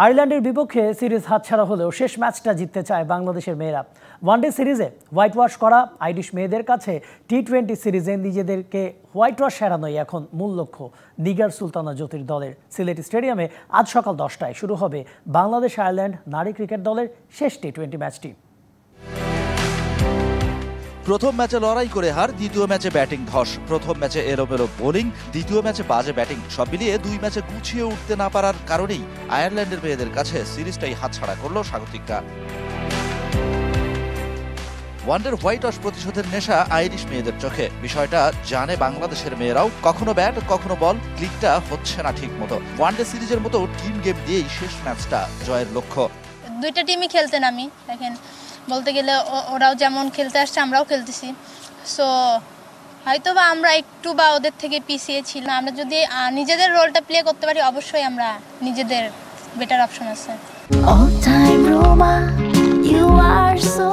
আয়ারল্যান্ডের বিপক্ষে সিরিজ হাতছাড়া হলেও শেষ ম্যাচটা জিততে চায় বাংলাদেশের মেয়েরা। ওয়ানডে সিরিজে হোয়াইট ওয়াশ করা আইরিশ মেয়েদের কাছে টি-20 সিরিজে নিজেদেরকে হোয়াইট ওয়াশ এড়ানোই এখন মূল লক্ষ্য নিগার সুলতানা জ্যোতির দলের। সিলেট স্টেডিয়ামে আজ সকাল 10টায় শুরু হবে বাংলাদেশ আয়ারল্যান্ড নারী ক্রিকেট দলের শেষ টি-20 ম্যাচটি। প্রথম ম্যাচে লড়াই করে হার, দ্বিতীয় ম্যাচে ব্যাটিং ধস। প্রথম ম্যাচে এলোমেলো বোলিং, দ্বিতীয় ম্যাচে বাজে ব্যাটিং। সব মিলিয়ে দুই ম্যাচে গুছিয়ে উঠতে না পারার কারণেই আয়ারল্যান্ডের মেয়েদের কাছে সিরিজটাই হাতছাড়া করল স্বাগতিকরা। ওয়ানডের হোয়াইট ওয়াশ প্রতিশোধের নেশা আইরিশ মেয়েদের চোখে। বিষয়টা জানে বাংলাদেশের মেয়েরাও। কখনো ব্যাট কখনো বল, ক্লিকটা হচ্ছে না ঠিক মতো। ওয়ানডে সিরিজের মতো টিম গেম দিয়েই শেষ ম্যাচটা জয়ের লক্ষ্য। দুইটা টিমই খেলতে নামি, দেখেন বলতে গেলে ওরাও যেমন খেলতে আসছে আমরাও খেলতেছি। সো হয়তো বা আমরা একটু বা ওদের থেকে পিছিয়ে ছিলাম। আমরা যদি নিজেদের রোলটা প্লে করতে পারি, অবশ্যই আমরা নিজেদের বেটার অপশন আছে।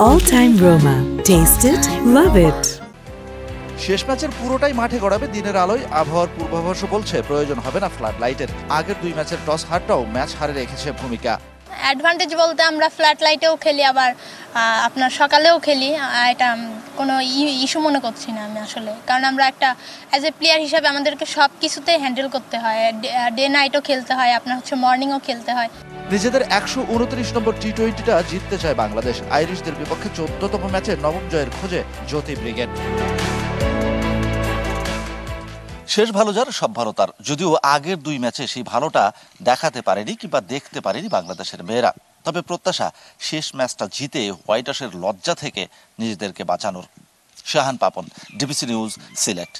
All time Roma. Taste it, love it. শেষ ম্যাচের পুরোটাই মাঠে গড়াবে দিনের আলোয়। আবহাওয়ার পূর্বাভাসও বলছে প্রয়োজন হবে না ফ্লাড লাইটের। আগের দুই ম্যাচের টস হারটাও ম্যাচ হারে রেখেছে ভূমিকা। অ্যাডভান্টেজ বলতে আমরা ফ্ল্যাট লাইটেও খেলি, আবার আপনার সকালেও খেলি। এটা কোনো ইস্যু মনে করছি না আমি আসলে, কারণ আমরা একটা অ্যাজ এ প্লেয়ার হিসাবে আমাদেরকে সব কিছুতেই হ্যান্ডেল করতে হয়। ডে নাইটও খেলতে হয়, আপনার মর্নিংও খেলতে হয়। নিজেদের 129 নম্বর টি-20টা জিততে চায় বাংলাদেশ। আইরিশদের বিপক্ষে 14তম ম্যাচে নবম জয়ের খোঁজে জ্যোতি ব্রিগেড। শেষ ভালো যার সব ভালো তার। যদিও আগের দুই ম্যাচে সেই ভালোটা দেখাতে পারেনি কিংবা দেখতে পারেনি বাংলাদেশের মেয়েরা, তবে প্রত্যাশা শেষ ম্যাচটা জিতে হোয়াইট ওয়াশের লজ্জা থেকে নিজেদেরকে বাঁচানোর। Shahan Papon, DBC news, Sylhet.